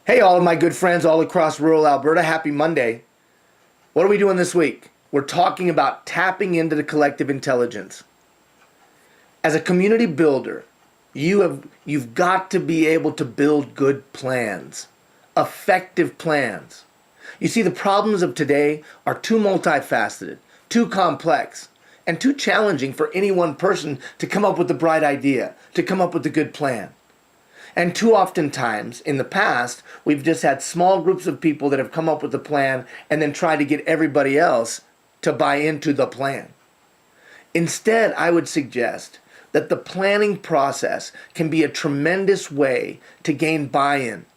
Hey, all of my good friends all across rural Alberta, happy Monday. What are we doing this week? We're talking about tapping into the collective intelligence. As a community builder, you've got to be able to build good plans, effective plans. You see, the problems of today are too multifaceted, too complex, and too challenging for any one person to come up with the bright idea, to come up with a good plan. And too often times in the past, we've just had small groups of people that have come up with a plan and then try to get everybody else to buy into the plan. Instead, I would suggest that the planning process can be a tremendous way to gain buy-in,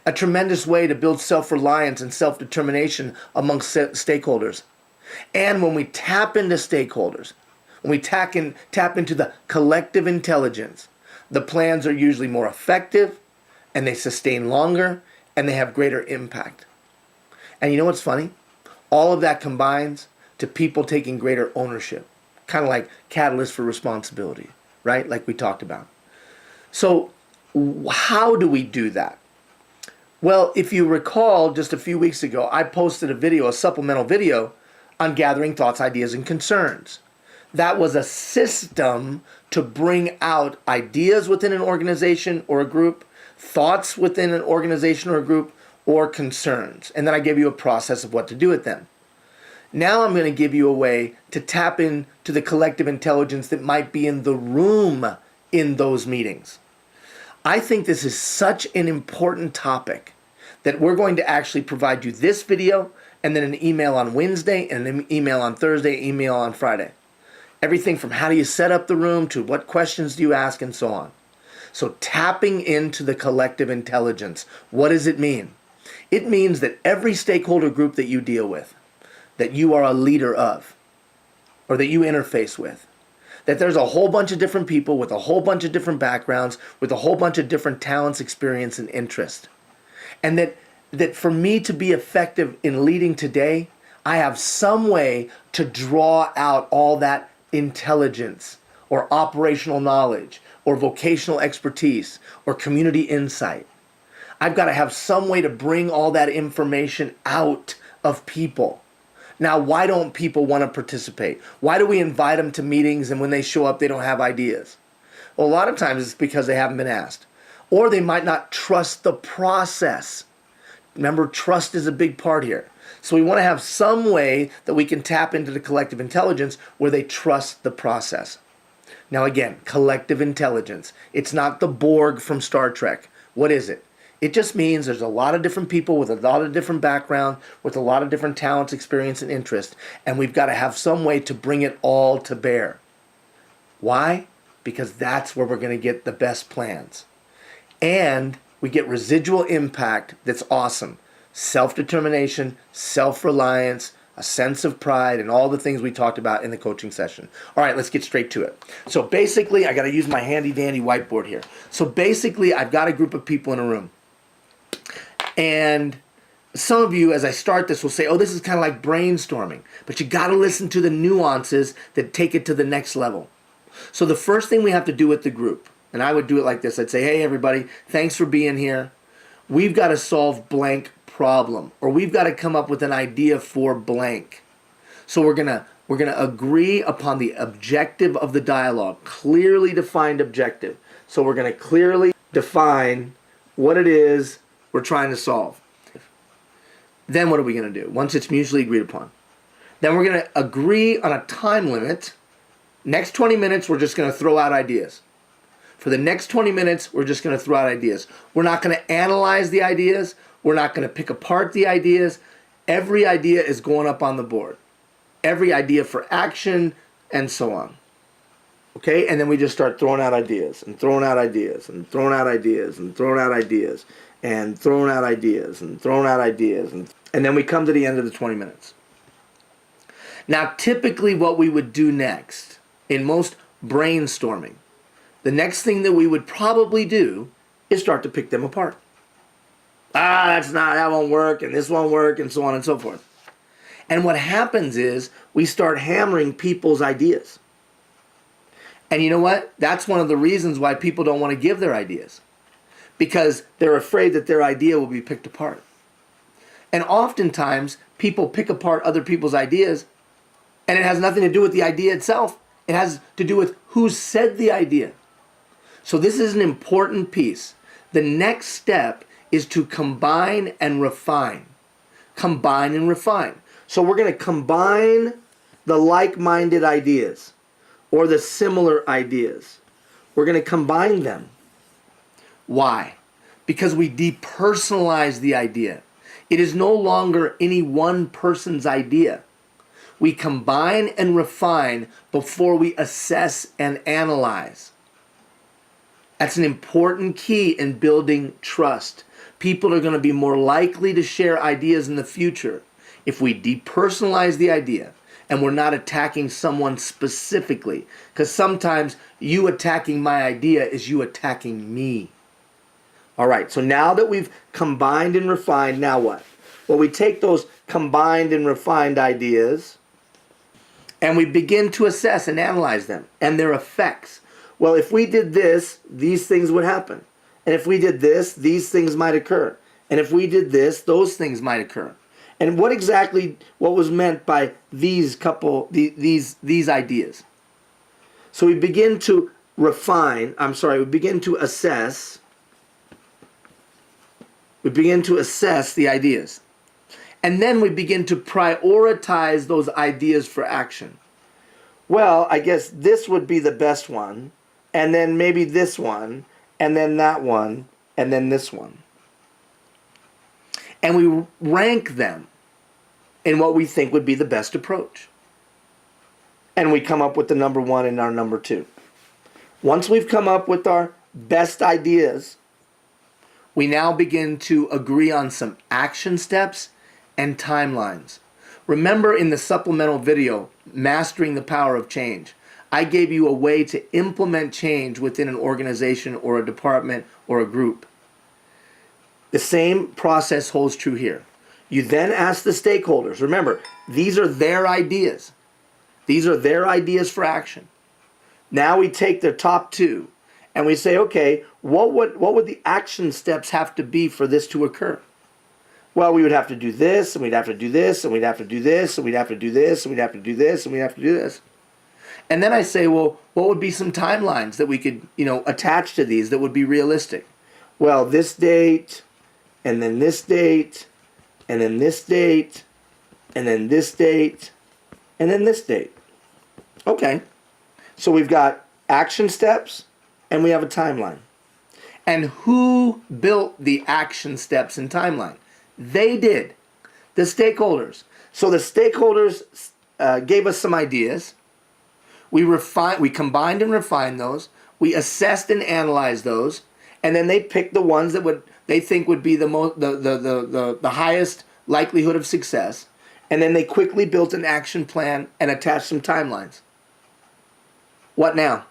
a tremendous way to build self-reliance and self-determination amongst stakeholders. And when we tap into stakeholders, when we tap into the collective intelligence, the plans are usually more effective, and they sustain longer, and they have greater impact. And you know what's funny? All of that combines to people taking greater ownership, kind of like catalyst for responsibility, right? Like we talked about. So how do we do that? Well, if you recall, just a few weeks ago, I posted a supplemental video on gathering thoughts, ideas, and concerns. That was a system to bring out ideas within an organization or a group, thoughts within an organization or a group, or concerns. And then I gave you a process of what to do with them. Now I'm going to give you a way to tap into the collective intelligence that might be in the room in those meetings. I think this is such an important topic that we're going to actually provide you this video and then an email on Wednesday and an email on Thursday, email on Friday. Everything from how do you set up the room to what questions do you ask and so on. So tapping into the collective intelligence, what does it mean? It means that every stakeholder group that you deal with, that you are a leader of, or that you interface with, that there's a whole bunch of different people with a whole bunch of different backgrounds, with a whole bunch of different talents, experience, and interest. And that for me to be effective in leading today, I have some way to draw out all that intelligence or operational knowledge or vocational expertise or community insight. I've got to have some way to bring all that information out of people. Now, why don't people want to participate? Why do we invite them to meetings and when they show up they don't have ideas? Well, a lot of times it's because they haven't been asked. Or they might not trust the process. Remember, trust is a big part here. So we want to have some way that we can tap into the collective intelligence where they trust the process. Now again, collective intelligence. It's not the Borg from Star Trek. What is it? It just means there's a lot of different people with a lot of different background, with a lot of different talents, experience, and interest, and we've got to have some way to bring it all to bear. Why? Because that's where we're going to get the best plans. And we get residual impact that's awesome. Self-determination, self-reliance, a sense of pride, and all the things we talked about in the coaching session. All right, let's get straight to it. So basically, I got to use my handy-dandy whiteboard here. So basically, I've got a group of people in a room. And some of you, as I start this, will say, oh, this is kind of like brainstorming. But you got to listen to the nuances that take it to the next level. So the first thing we have to do with the group, and I would do it like this. I'd say, hey, everybody, thanks for being here. We've got to solve blank problem, or we've got to come up with an idea for blank. So we're gonna agree upon the objective of the dialogue, clearly defined objective. So we're gonna clearly define what it is we're trying to solve. Then what are we gonna do once it's mutually agreed upon? Then we're gonna agree on a time limit. Next 20 minutes, we're just gonna throw out ideas. For the next 20 minutes, we're just gonna throw out ideas. We're not gonna analyze the ideas. We're not going to pick apart the ideas. Every idea is going up on the board. Every idea for action and so on. Okay? And then we just start throwing out ideas and throwing out ideas and throwing out ideas and throwing out ideas and throwing out ideas and throwing out ideas. And then we come to the end of the 20 minutes. Now, typically what we would do next in most brainstorming, the next thing that we would probably do is start to pick them apart. That won't work, and this won't work, and so on and so forth. And what happens is we start hammering people's ideas. And you know what? That's one of the reasons why people don't want to give their ideas. because they're afraid that their idea will be picked apart. And oftentimes, people pick apart other people's ideas, and it has nothing to do with the idea itself. It has to do with who said the idea. So this is an important piece. The next step is to combine and refine. Combine and refine. So we're going to combine the like-minded ideas or the similar ideas. We're going to combine them. Why? Because we depersonalize the idea. It is no longer any one person's idea. We combine and refine before we assess and analyze. That's an important key in building trust. People are going to be more likely to share ideas in the future if we depersonalize the idea and we're not attacking someone specifically. Because sometimes you attacking my idea is you attacking me. All right, so now that we've combined and refined, now what? Well, we take those combined and refined ideas and we begin to assess and analyze them and their effects. Well, if we did this, these things would happen. And if we did this, these things might occur. And if we did this, those things might occur. And what was meant by these ideas? So we begin to we begin to assess. We begin to assess the ideas. And then we begin to prioritize those ideas for action. Well, I guess this would be the best one, and then maybe this one, and then that one, and then this one. And we rank them in what we think would be the best approach. And we come up with the number one and our number two. Once we've come up with our best ideas, we now begin to agree on some action steps and timelines. Remember in the supplemental video, Mastering the Power of Change, I gave you a way to implement change within an organization or a department or a group. The same process holds true here. You then ask the stakeholders. Remember, these are their ideas. These are their ideas for action. Now we take their top two and we say, okay, what would the action steps have to be for this to occur? Well, we would have to do this, and we'd have to do this, and we'd have to do this, and we'd have to do this, and we'd have to do this, and we'd have to do this. And then I say, well, what would be some timelines that we could, attach to these that would be realistic? Well, this date, and then this date, and then this date, and then this date, and then this date. Okay. So we've got action steps, and we have a timeline. And who built the action steps and timeline? They did. The stakeholders. So the stakeholders gave us some ideas. We combined and refined those. We assessed and analyzed those, and then they picked the ones that they think would be the highest likelihood of success. And then they quickly built an action plan and attached some timelines. What now?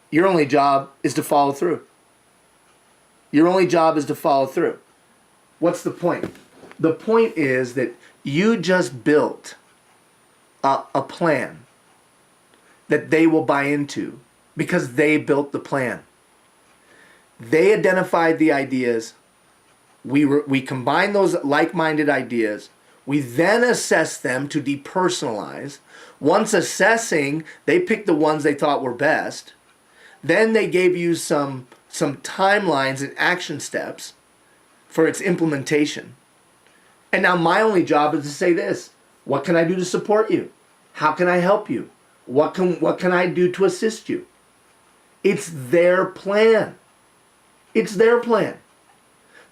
Your only job is to follow through. Your only job is to follow through. What's the point? The point is that you just built a plan that they will buy into because they built the plan. They identified the ideas. We combined those like-minded ideas. We then assessed them to depersonalize. Once assessing, they picked the ones they thought were best. Then they gave you some timelines and action steps for its implementation. And now my only job is to say this: what can I do to support you? How can I help you? What can I do to assist you? It's their plan. It's their plan.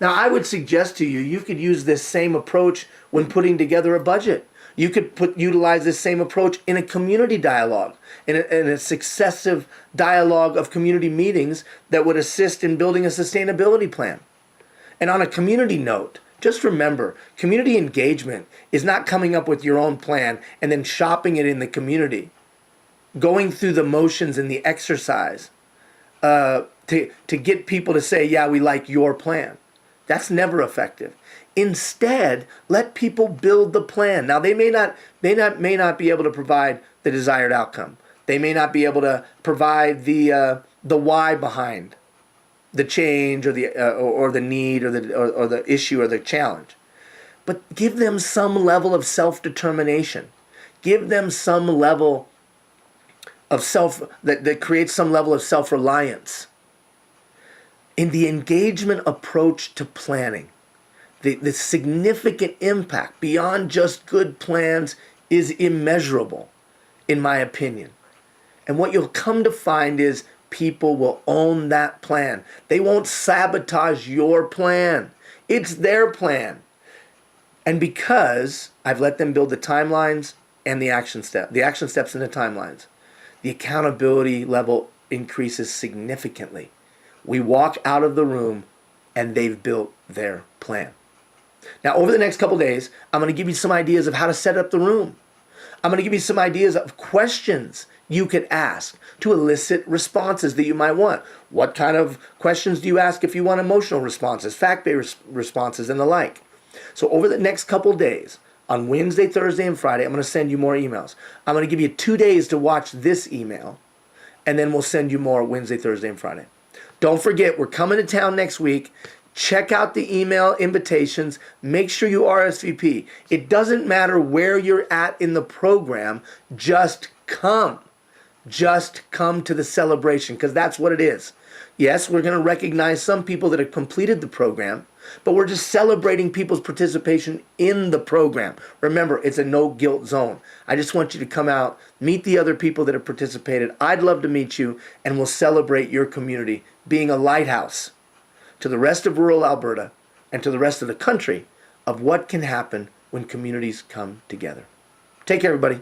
Now I would suggest to you, you could use this same approach when putting together a budget. You could utilize this same approach in a community dialogue, in a successive dialogue of community meetings that would assist in building a sustainability plan. And on a community note, just remember, community engagement is not coming up with your own plan and then shopping it in the community, going through the motions in the exercise to get people to say, yeah, we like your plan. That's never effective. Instead, let people build the plan. Now, they may not be able to provide the desired outcome. They may not be able to provide the why behind the change or the need or the issue or the challenge. But give them some level of self-determination. Give them some level of that creates some level of self-reliance. In the engagement approach to planning, the significant impact beyond just good plans is immeasurable, in my opinion. And what you'll come to find is people will own that plan. They won't sabotage your plan. It's their plan. And because I've let them build the timelines and the action steps and the timelines, the accountability level increases significantly. We walk out of the room and they've built their plan. Now, over the next couple days, I'm going to give you some ideas of how to set up the room. I'm going to give you some ideas of questions you could ask to elicit responses that you might want. What kind of questions do you ask if you want emotional responses, fact-based responses, and the like? So over the next couple days, on Wednesday, Thursday, and Friday, I'm going to send you more emails. I'm going to give you 2 days to watch this email, and then we'll send you more Wednesday, Thursday, and Friday. Don't forget, we're coming to town next week. Check out the email invitations. Make sure you RSVP. It doesn't matter where you're at in the program. Just come. Just come to the celebration, because that's what it is. Yes, we're going to recognize some people that have completed the program, but we're just celebrating people's participation in the program. Remember, it's a no-guilt zone. I just want you to come out, meet the other people that have participated. I'd love to meet you, and we'll celebrate your community being a lighthouse to the rest of rural Alberta and to the rest of the country of what can happen when communities come together. Take care, everybody.